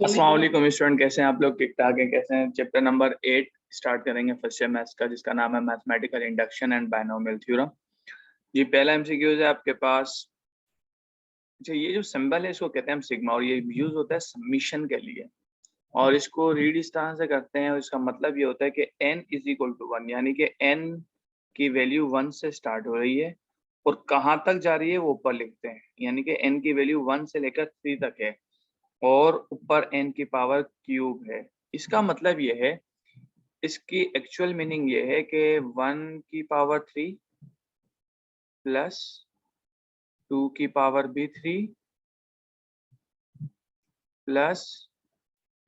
अस्सलाम वालेकुम स्टूडेंट, कैसे हैं आप लोग? ठीक ठाक हैं? कैसे हैं? चैप्टर नंबर 8 स्टार्ट करेंगे फर्स्ट ईयर मैथ्स का, जिसका नाम है mathematical induction and binomial theorem. जी, पहला एमसीक्यूज है आपके पास। अच्छा, ये जो सिंबल है इसको कहते हैं हम सिग्मा, और ये यूज होता है सबमिशन के लिए, और इसको रीड इस तरह से करते हैं, और इसका मतलब ये होता है कि n इज इक्वल टू 1, यानी कि n की वैल्यू 1 से स्टार्ट हो रही है और कहाँ तक जा रही है वो ऊपर लिखते हैं, यानी कि n की वैल्यू 1 से लेकर 3 तक है और ऊपर n की पावर क्यूब है। इसका मतलब ये है, इसकी एक्चुअल मीनिंग ये है कि 1 की पावर 3 प्लस 2 की पावर भी 3 प्लस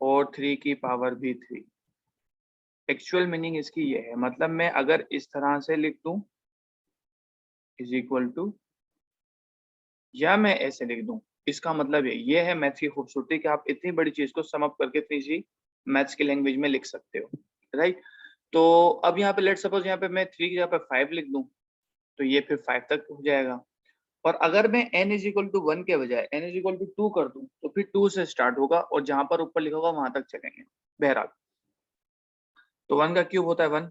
और 3 की पावर भी 3। एक्चुअल मीनिंग इसकी ये है, मतलब मैं अगर इस तरह से लिख दूं इज इक्वल टू, या मैं ऐसे लिख दूं, इसका मतलब ये है मैथ्स की खूबसूरती कि आप इतनी बड़ी चीज को सम अप करके इतनी सी मैथ्स की लैंग्वेज में लिख सकते हो, राइट। तो अब यहाँ पे लेट सपोज यहाँ पे मैं 3 की जगह पे 5 लिख दूं तो ये फिर 5 तक हो जाएगा। और अगर मैं n इज इक्वल टू 1 के बजाय n इज इक्वल टू 2 कर दूं तो फिर 2 से स्टार्ट होगा और जहां पर ऊपर लिखा होगा वहां तक चलेंगे। बहरहाल, तो 1 का क्यूब होता है 1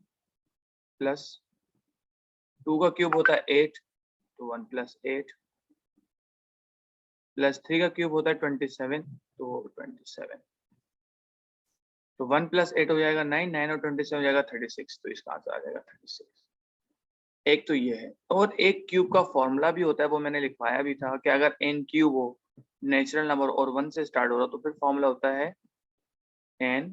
प्लस 2 का क्यूब होता है 8, तो 1 प्लस 8 प्लस 3 का क्यूब होता है 27, तो 27, तो 1 प्लस 8 हो जाएगा 9, 9 और 27 हो जाएगा 36, तो इसका आंसर आ जाएगा 36। एक तो ये है, और एक क्यूब का फॉर्मूला भी होता है, वो मैंने लिखवाया भी था कि अगर n क्यूब हो नेचुरल नंबर और 1 से स्टार्ट हो रहा तो फिर फॉर्मूला होता है n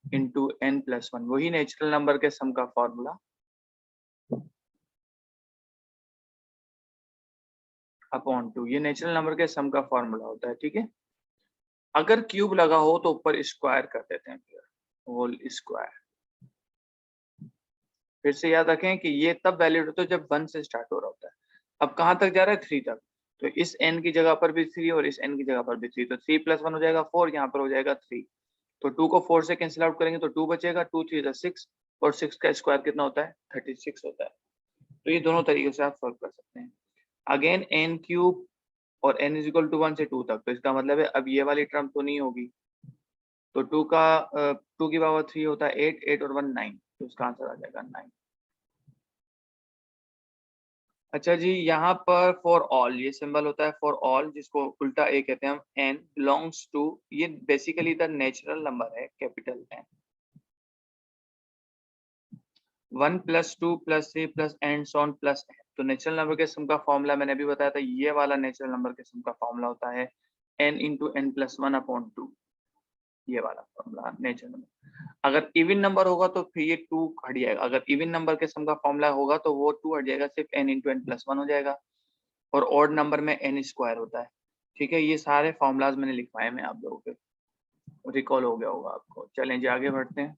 इंटू n प्लस 1, वही नेचुरल नंबर के सम का फॉर्मूला अपॉन 2, ये नेचुरल नंबर के सम का फॉर्मूला होता है, ठीक है। अगर क्यूब लगा हो तो ऊपर स्क्वायर कर देते हैं, फिर होल स्क्वायर। फिर से याद रखें कि ये तब वैलिड होता है जब 1 से स्टार्ट हो रहा होता है। अब कहाँ तक जा रहा है? 3 तक, तो इस n की जगह पर भी 3 और इस n की जगह पर भी 3, तो 3 प्लस 1 हो जाएगा 4, यहाँ पर हो जाएगा 3, तो 2 को 4 से कैंसिल आउट करेंगे तो 2 बचेगा, 2 3 6, और 6 का स्क्वायर कितना होता है? 36 होता है। तो ये दोनों तरीके से आप सॉल्व कर सकते हैं। अगेन n क्यूब और n इज इक्वल टू 1 से 2 तक, तो इसका मतलब है अब ये वाली टर्म तो नहीं होगी, तो 2 की पावर 3 होता है 8, 8 और 1 9, तो इसका आंसर आ जाएगा 9। अच्छा जी, यहाँ पर फॉर ऑल ये सिंबल होता है फॉर ऑल, जिसको उल्टा ए कहते हैं हम, n बिलोंग्स टू, ये बेसिकली द नेचुरल नंबर है, capital N। 1 plus 2 plus 3 plus and so on plus n, तो नेचुरल नंबर के सम का फॉर्मूला मैंने अभी बताया था, ये वाला नेचुरल नंबर के सम का फॉर्मूला होता है n into n plus 1 upon 2, ये वाला फॉर्मूला नेचुरल नंबर। अगर इवन नंबर होगा तो फिर ये 2 हट जाएगा, अगर इवन नंबर के सम का फॉर्मूला होगा तो वो 2 हट जाएगा, सिर्फ n इंटू n प्लस 1 हो जाएगा, और ऑड नंबर में n स्क्वायर होता है, ठीक है। ये सारे फॉर्मूलाज मैंने लिखवाए हैं आप लोगों के, रिकॉल हो गया होगा आपको। चलें जी आगे बढ़ते हैं।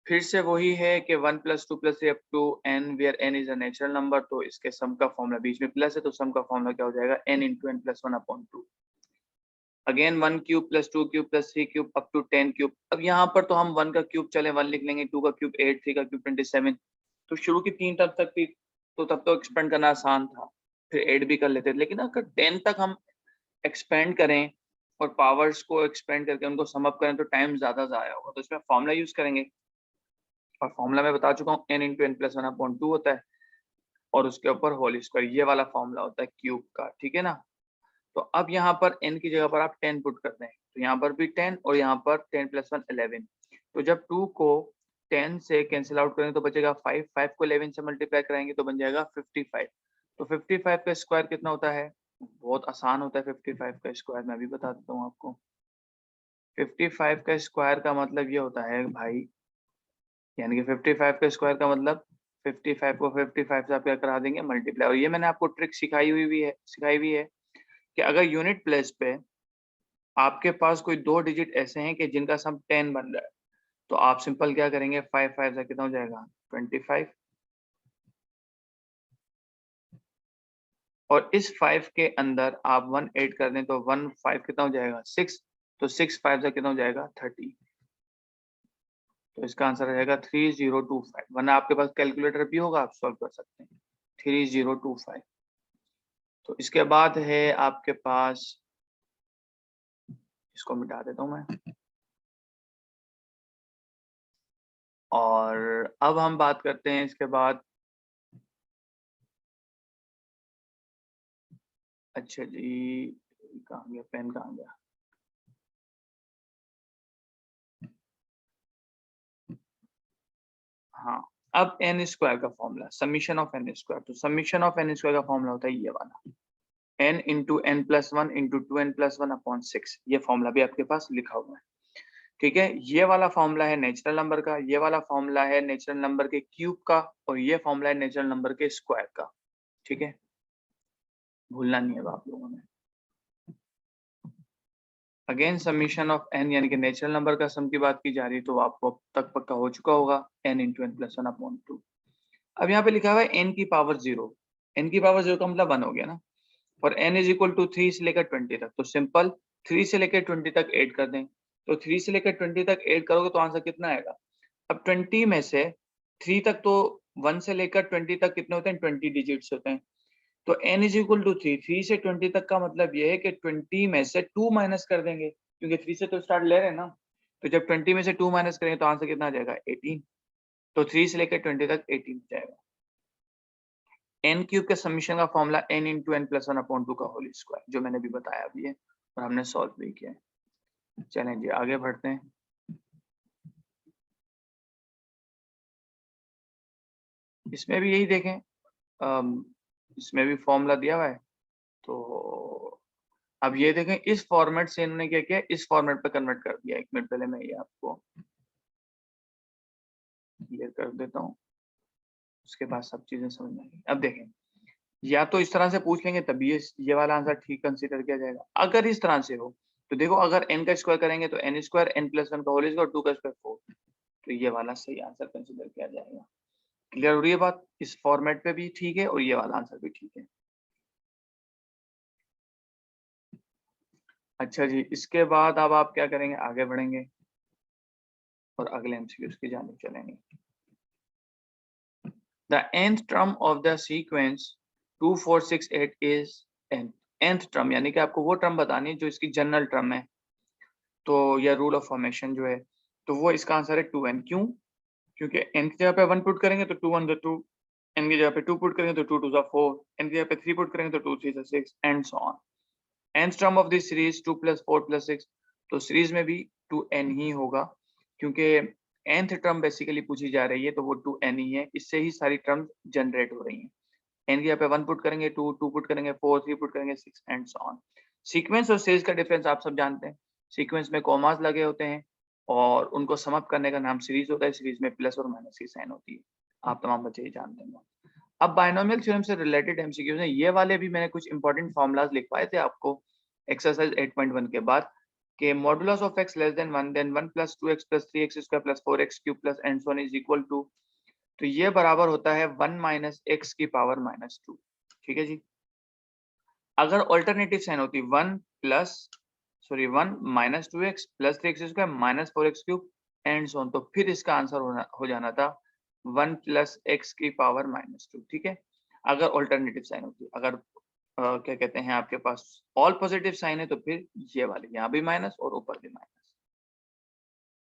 फिर से वही है कि 1 plus 2 plus 3 up to n where n is a natural number, तो इसके सम का फॉर्मूला बीच में प्लस है, तो सम का फॉर्मूला क्या हो जाएगा? n into n plus 1 upon 2। Again 1 cube plus 2 cube plus 3 cube up to 10 cube. अब यहाँ पर तो हम 1 का क्यूब चले 1 लिख लेंगे, 2 का क्यूब 8, 3 का क्यूब 27, तो शुरू की 3 टर्म तक भी तो तब तो एक्सपेंड करना आसान था, फिर 8 भी कर लेते थे, लेकिन अगर 10 तक हम एक्सपेंड करें और पावर्स को एक्सपेंड करके उनको सम अप करें तो टाइम ज्यादा जाया होगा, तो इसमें फॉर्मूला यूज करेंगे, और फॉर्मूला मैं बता चुका हूँ n into n plus 1 upon 2 होता है, और उसके ऊपर होल स्क्वायर, ये वाला फॉर्मूला होता है क्यूब का, ठीक है ना। तो अब यहाँ पर n की जगह पर आप 10 पुट करते हैं, तो यहाँ पर भी 10 और यहाँ पर 10 प्लस 1 11, तो जब 2 को 10 से कैंसिल आउट करेंगे तो बचेगा 5, 5 को 11 से मल्टीप्लाई कराएंगे तो बन जाएगा 55, तो 55 का स्क्वायर कितना होता है? बहुत आसान होता है 55 का स्क्वायर, मैं भी बता देता हूँ आपको। 55 का स्क्वायर का मतलब ये होता है भाई, यानी कि 55 का स्क्वायर का मतलब 55 को 55 से आप क्या करा देंगे? मल्टीप्लाई। और ये मैंने आपको ट्रिक सिखाई हुई है कि अगर यूनिट प्लेस पे आपके पास कोई 2 डिजिट ऐसे हैं कि जिनका सम 10 बन रहा है, तो आप सिंपल क्या करेंगे? 5 5 से कितना हो जाएगा? 25, और इस 5 के अंदर आप 1 ऐड कर दें तो 1 5 कितना हो जाएगा? 6, तो 6 5 से कितना हो जाएगा? 30, तो इसका आंसर आ जाएगा 3025, वरना आपके पास कैलकुलेटर भी होगा, आप सॉल्व कर सकते हैं। 3025। तो इसके बाद है आपके पास, इसको मिटा देता हूं मैं, और अब हम बात करते हैं इसके बाद। अच्छा जी, कहाँ गया पेन, कहाँ गया? हाँ, अब एन स्क्वायर का formula, summation of N square. तो समीशन ऑफ एन स्क्वायर का फॉर्मूला होता है ये वाला, n into N plus one into 2n+1/6। ये फॉर्मूला भी आपके पास लिखा हुआ है, ठीक है। ये वाला फॉर्मूला है नेचुरल नंबर का, ये वाला फॉर्मूला है नेचुरल नंबर के क्यूब का, और ये फॉर्मूला है नेचुरल नंबर के स्क्वायर का, ठीक है। भूलना नहीं है आप लोगों ने। अगेन समीशन ऑफ n यानी कि नेचुरल नंबर का सम की बात की जा रही है, तो आपको अब तक पक्का हो चुका होगा n इंटू n+1/2। अब यहाँ पे लिखा हुआ है n की पावर 0, n की पावर 0 का मतलब 1 हो गया ना, और n इज इक्वल टू 3 से लेकर 20 तक। तो सिंपल 3 से लेकर 20 तक ऐड कर दें, तो 3 से लेकर 20 तक ऐड करोगे तो आंसर कितना आएगा? अब 20 में से 3 तक, तो 1 से लेकर 20 तक कितने होते हैं? 20 डिजिट्स होते हैं। तो n इज इक्वल टू 3 से 20 तक का मतलब ये है कि 20 में से 2 माइनस कर देंगे, क्योंकि 3 से तो स्टार्ट ले रहे हैं ना। तो जब 20 में से 2 माइनस करेंगे तो आंसर कितना आ जाएगा? 18। तो 3 से लेकर 20 तक 18 जाएगा। n क्यूब के समीशन का फॉर्मूला n इंटू n+1/2 का होल स्क्वायर, जो मैंने भी बताया अभी है और हमने सॉल्व भी किया है। चलें जी आगे बढ़ते हैं। इसमें भी यही देखें, इसमें भी फॉर्मूला दिया हुआ है। तो अब ये देखें, इस फॉर्मेट से इन्होंने क्या किया, इस फॉर्मेट पे कन्वर्ट कर दिया। 1 मिनट पहले मैं ये आपको क्लियर कर देता हूँ, उसके बाद सब चीजें समझ में आएंगी। अब देखें, या तो इस तरह से पूछ लेंगे तभी ये वाला आंसर ठीक कंसीडर किया जाएगा। अगर इस तरह से हो तो देखो, अगर n का स्क्वायर करेंगे तो n स्क्वायर n+1 का होल स्क्वायर 2 का स्क्वायर 4, तो ये वाला सही आंसर कंसीडर किया जाएगा। क्लियर हो रही है बात? इस फॉर्मेट पे भी ठीक है और ये वाला आंसर भी ठीक है। अच्छा जी, इसके बाद अब आप क्या करेंगे, आगे बढ़ेंगे और अगले एमसीक्यूज की जानिब चलेंगे। The nth term of the sequence 2468 is nth term, यानी कि आपको वो टर्म बतानी है जो इसकी जनरल टर्म है। तो यह रूल ऑफ फॉर्मेशन जो है, तो वो इसका आंसर है 2n। क्यों? क्योंकि n की जगह पे 1 पुट करेंगे तो 2 1 जा 2, n की जगह पे 2 पुट करेंगे तो 2 2 जा 4, n की जगह पे 3 पुट करेंगे तो 2 3 जा 6 and so on. nth term of this series 2 + 4 + 6, तो सीरीज में भी 2n ही होगा, क्योंकि nth टर्म बेसिकली पूछी जा रही है तो वो 2n ही है। इससे ही सारी टर्म जनरेट हो रही हैं। n की जगह पे 1 पुट करेंगे 2, 2 पुट करेंगे 4, 3 पुट करेंगे 6 एंड सो ऑन। सीक्वेंस और सीरीज का डिफरेंस आप सब जानते हैं। सीक्वेंस में कॉमास लगे होते हैं और उनको सम अप करने का नाम सीरीज होता है। सीरीज में प्लस और माइनस की साइन होती है। आप तमाम बच्चे ही जानते हैं। अब बायनोमियल थ्योरम से रिलेटेड एमसीक्यूज हैं। ये वाले भी मैंने कुछ इंपॉर्टेंट फॉर्मूलाज लिखवाए थे आपको एक्सरसाइज 8.1 के बाद, कि modulus of x less than 1 then 1 + 2x + 3x square + 4x cube plus and so on is equal to, तो ये बराबर होता है 1 - x की पावर -2। ठीक है जी। अगर ऑल्टरनेटिव साइन होती 1 - 2x + 3x square - 4x cube and so on, तो फिर इसका आंसर हो जाना था 1 + x की पावर -2। ठीक है, अगर ऑल्टरनेटिव साइन होती। अगर क्या कहते हैं आपके पास ऑल पॉजिटिव साइन है तो फिर ये वाले यहाँ भी माइनस और ऊपर भी माइनस।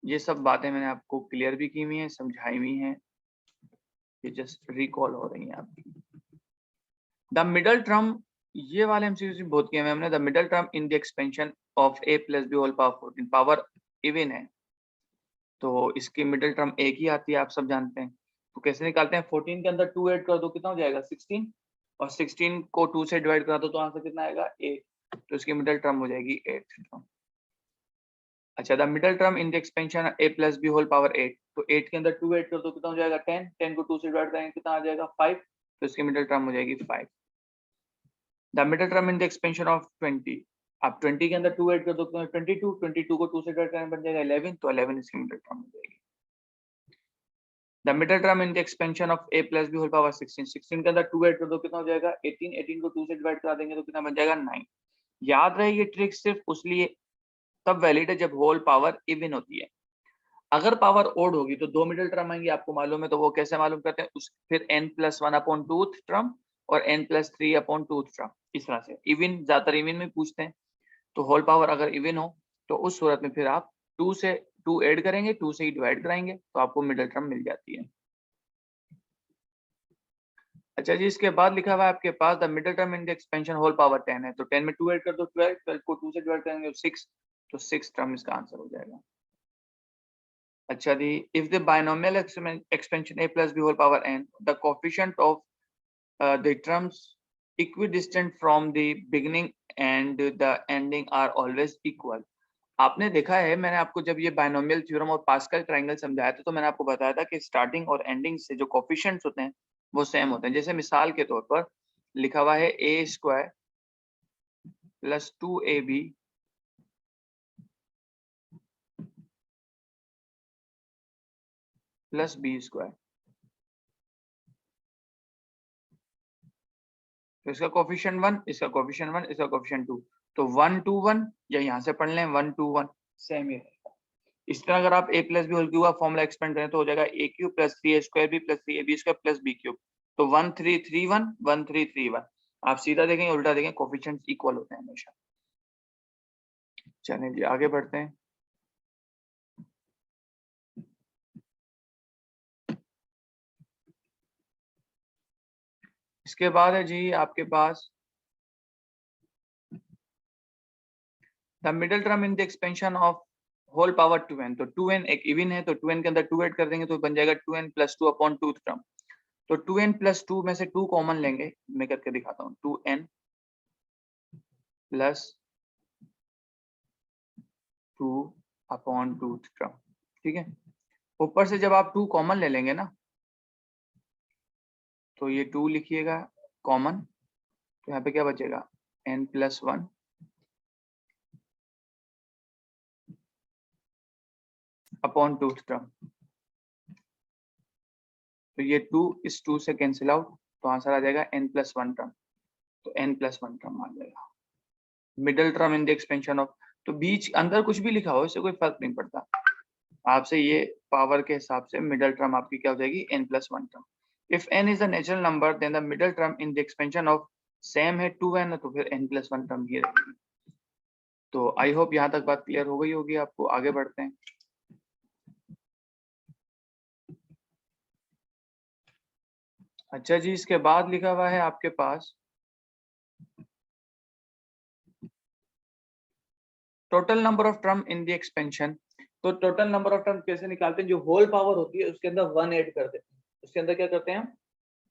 ये सब बातें मैंने आपको क्लियर भी की हुई हैं, समझाई हुई हैं, ये जस्ट रिकॉल हो रही हैं आपकी। द मिडल टर्म, ये वाले एमसीक्यू बहुत किए हैं हमने। The middle term in the expansion of a + b whole power 14, power even है तो इसकी मिडल टर्म एक ही आती है, आप सब जानते हैं। तो कैसे निकालते हैं? 14 के अंदर 2 ऐड कर दो, कितना हो जाएगा? 16, और 16 को 2 से डिवाइड करा दो तो आंसर कितना आएगा? 8। तो इसकी मिडल टर्म हो जाएगी 8th टर्म। अच्छा, the middle term in the expansion a + b whole power 8, तो 8 के अंदर 2 ऐड कर दो, कितना हो जाएगा? 10, 10 को 2 से डिवाइड करेंगे कितना आ जाएगा? 5, तो इसकी मिडल टर्म हो जाएगी 5। The middle term in the expansion of 20, आप 20 के अंदर 2 ऐड कर दो, 22, 22 को 2 से डिवाइड करेंगे बन जाएगा 11, तो 11 इसकी मिडल टर्म हो जाएगी। The middle term in the expansion of a + b whole power 16, 16 के अंदर 2 ऐड कर दो, कितना हो जाएगा? 18, 18 को 2 से डिवाइड करा देंगे तो कितना बन जाएगा? 9। याद रहे ये ट्रिक सिर्फ उस लिए तब वैलिड है जब होल पावर इवन होती है। अगर पावर ओड होगी तो 2 मिडल टर्म आएंगी, आपको मालूम है। तो वो कैसे मालूम करते हैं? फिर n + 1/2 टर्म और n+3/2 टर्म, इस तरह से। इवन ज्यादातर इवन में पूछते हैं, तो होल पावर अगर इवन हो तो उस सूरत में फिर आप 2 से 2 ऐड करेंगे, 2 से ही डिवाइड कराएंगे तो आपको मिडिल टर्म मिल जाती है। अच्छा जी, इसके बाद लिखा हुआ है आपके पास the middle term in the expansion whole power 10 है, तो 10 में 2 ऐड कर दो 12, 12 को 2 से डिवाइड करेंगे तो 6, तो 6 टर्म इसका आंसर हो जाएगा। अच्छा जी, if the binomial expansion a plus b whole power n, the coefficient of the terms equidistant from the beginning and the ending are always equal। आपने देखा है, मैंने आपको जब ये बायनोमियल थ्योरम और पास्कल ट्रायंगल समझाया था तो मैंने आपको बताया था कि स्टार्टिंग और एंडिंग से जो कोफिशिएंट्स होते हैं वो सेम होते हैं। जैसे मिसाल के तौर पर लिखा हुआ है a² + 2ab + b², तो इसका कोफिशिएंट 1, इसका कोफिशिएंट 1, इसका कोफिशिएंट 2, तो 1 2 1, या यहाँ से पढ़ लें 1 2 1, सेम ही रहेगा। इस तरह अगर आप a + b होल क्यूब का फॉर्मूला एक्सपेंड करें तो हो जाएगा a³ + 3a² b + 3ab² + b³, तो 1 3 3 1 1 3 3 1। आप सीधा देखेंगे उल्टा देखें, कोफिशिएंट्स इक्वल होते हैं हमेशा। चलें जी आगे बढ़ते हैं। इसके बाद है जी आपके पास the middle term in the expansion of whole power 2n, तो 2n एक इवन है तो 2n के अंदर 2 ऐड कर देंगे तो बन जाएगा 2n + 2/2 टर्म, तो 2n + 2 में से 2 कॉमन लेंगे, मैं करके दिखाता हूँ, 2n + 2/2 टर्म, ठीक है। ऊपर से जब आप 2 कॉमन ले लेंगे ना तो ये 2 लिखिएगा कॉमन, तो यहाँ पे क्या बचेगा n + 1 अपॉन 2 टर्म, तो ये 2 इस 2 से कैंसिल आउट, तो आंसर आ जाएगा n + 1 टर्म, तो n + 1 टर्म आ जाएगा middle term in the expansion of. तो बीच अंदर कुछ भी लिखा हो इससे कोई फर्क नहीं पड़ता, आपसे ये पावर के हिसाब से मिडिल टर्म आपकी क्या हो जाएगी n + 1 term. If n is a natural number then the middle term in the expansion of same है 2n, तो फिर n + 1 टर्म ही रहेगी। तो आई होप यहाँ तक बात क्लियर हो गई होगी आपको। आगे बढ़ते हैं। अच्छा जी, इसके बाद लिखा हुआ है आपके पास total number of term in the expansion. तो टोटल नंबर ऑफ टर्म कैसे निकालते हैं, जो होल पावर होती है उसके अंदर 1 ऐड कर देते हैं, उसके अंदर क्या करते हैं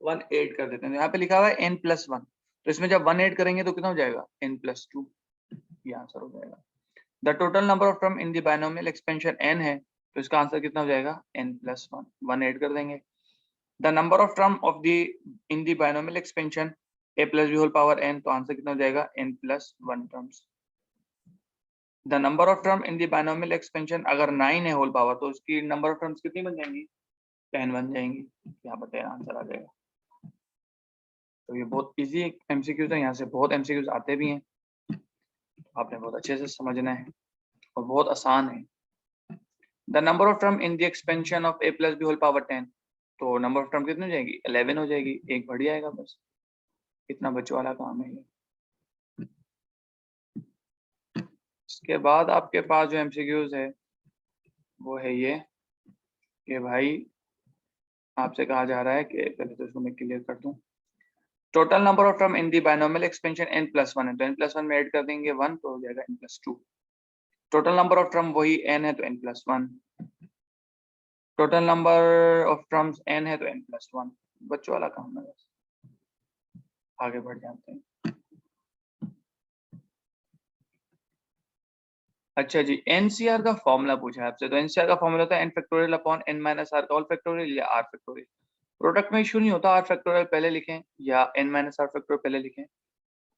1 ऐड कर देते हैं। यहाँ पे लिखा हुआ है n + 1, तो इसमें जब 1 ऐड करेंगे तो कितना हो जाएगा n + 2, ये आंसर हो जाएगा। The total number of term in the binomial expansion n है, तो इसका आंसर कितना हो जाएगा n + 1, 1 ऐड कर देंगे। The number of term of the in the binomial expansion a + b whole power n, तो आंसर कितना हो जाएगा n + 1 terms. The number of term in the binomial expansion अगर 9 है होल पावर, तो उसकी नंबर ऑफ टर्म्स कितनी बन जाएंगी 10 बन जाएंगी, यहाँ पर 10 आंसर आ जाएगा। तो ये बहुत इजी एमसीक्यूज है, यहाँ से बहुत एमसीक्यूज आते भी हैं, आपने बहुत अच्छे से समझना है और बहुत आसान है। The number of term in the expansion of a + b whole power 10, तो नंबर ऑफ टर्म कितनी हो जाएगी 11 हो जाएगी, एक बढ़ जाएगा बस, इतना बच्चों वाला काम है ये। इसके बाद आपके पास जो एमसीक्यूज है वो है ये कि भाई आपसे कहा जा रहा है कि पहले तो इसको मैं क्लियर कर दूं। Total number of term in the binomial expansion n + 1 है, तो n + 1 में ऐड कर देंगे 1, तो हो जाएगा n + 2। Total number of term वही n है तो n + 1। Total number of terms n है तो n + 1, बच्चों वाला काम है बस। आगे बढ़ जाते हैं। अच्छा जी, NCR का फॉर्मूला पूछा है आपसे, तो NCR का फॉर्मूला होता है n factorial upon n - r का होल फैक्टोरियल या r फैक्टोरियल। प्रोडक्ट में इशू नहीं होता, r फैक्टोरियल पहले लिखें या n - r फैक्टोरियल पहले लिखें,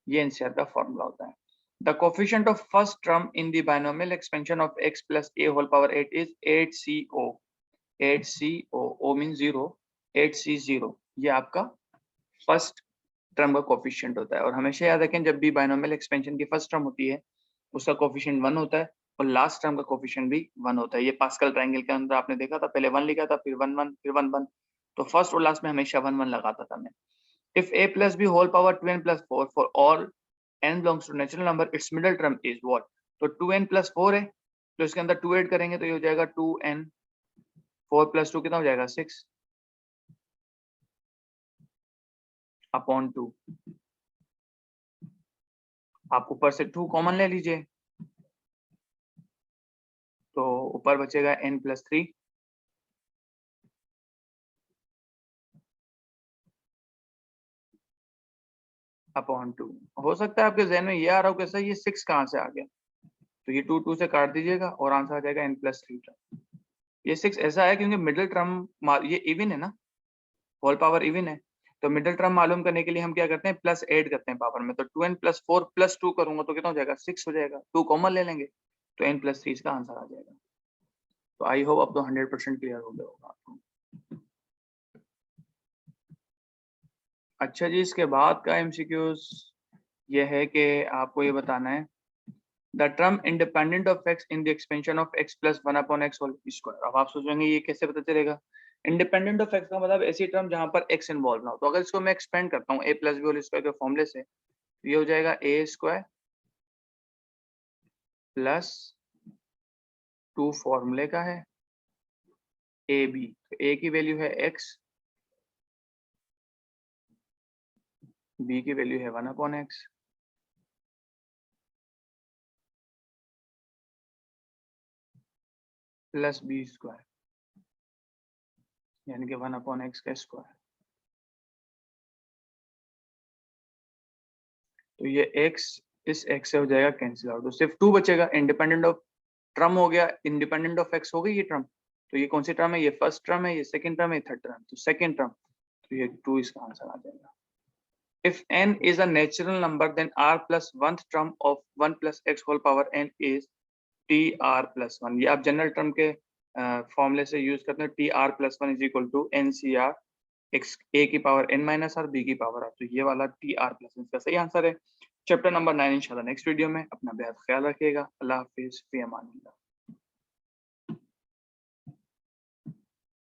ये NCR का फॉर्मूला होता है। The coefficient of first term in the binomial expansion of x plus a whole power 8 is 8CO. 8CO, O means 0, 8C0, ये आपका फर्स्ट टर्म का कोफिशिएंट होता है। और हमेशा याद रखें जब भी बायनोमियल एक्सपेंशन की फर्स्ट टर्म होती है उसका कोफिशिएंट 1 होता है और लास्ट टर्म का कोफिशिएंट भी 1 होता है। ये पास्कल ट्रायंगल के अंदर आपने देखा था, पहले 1 लिखा था, फिर 1 1 फिर 1 1, तो फर्स्ट और लास्ट में हमेशा 1 1 लगाता था मैं। If a plus b whole power 2n plus 4 for all n belongs to natural number, its middle term is what? तो 2n plus 4 है, तो इसके अंदर 2 ऐड करेंगे तो ये हो जाएगा 2n, 4 plus 2 कितना हो जाएगा 6 अपॉन 2। आप ऊपर से 2 कॉमन ले लीजिए, तो ऊपर बचेगा n plus 3 अपॉन 2। हो सकता है आपके जहन में ये आ रहा हो कैसा, ये 6 कहाँ से आ गया, तो ये 2 2 से काट दीजिएगा और आंसर आ जाएगा n plus 3 टर्म। ये 6 ऐसा है क्योंकि मिडिल टर्म ये इवन है ना, होल पावर इवन है, तो मिडिल टर्म मालूम करने के लिए हम क्या करते हैं, प्लस ऐड करते हैं पावर में, तो 2n plus 4 plus 2 करूंगा तो कितना हो जाएगा 6 हो जाएगा, 2 कॉमन ले लेंगे तो n plus 3 इसका आंसर आ जाएगा। तो आई होप अब तो 100% क्लियर हो गया होगा आपको। अच्छा जी, इसके बाद का एमसीक्यूज ये है कि आपको ये बताना है the term independent of x in the expansion of x plus 1 upon x whole square. अब आप सोचेंगे ये कैसे पता चलेगा, इंडिपेंडेंट ऑफ x का मतलब ऐसी टर्म जहां पर x इन्वॉल्व ना हो। तो अगर इसको मैं एक्सपेंड करता हूँ a plus b whole square के फॉर्मूले से, तो ये हो जाएगा a स्क्वायर प्लस 2 फॉर्मूले का है ए बी, तो a की वैल्यू है x, b की वैल्यू है 1 upon x, plus B square यानी कि 1 अपॉन x का स्क्वायर। तो ये x इस x से हो जाएगा कैंसिल आउट, तो सिर्फ 2 बचेगा। इंडिपेंडेंट ऑफ टर्म हो गया, इंडिपेंडेंट ऑफ x हो गई ये टर्म, तो ये कौन सी टर्म है, ये फर्स्ट टर्म है, ये सेकंड टर्म है, थर्ड टर्म, तो सेकंड टर्म, तो ये 2 इसका आंसर आ जाएगा। If n is a natural number, then r plus 1th term of 1 plus x whole power n is tr plus 1। ये आप जनरल टर्म के फॉर्मूले से यूज करते हैं, tr plus 1 is equal to ncr x a की power n minus r b की power r, तो ये वाला tr plus 1 इसका सही आंसर है। चैप्टर नंबर 9 इंशाल्लाह नेक्स्ट वीडियो में। अपना बेहद ख्याल रखिएगा। अल्लाह हाफिज, फी अमान अल्लाह।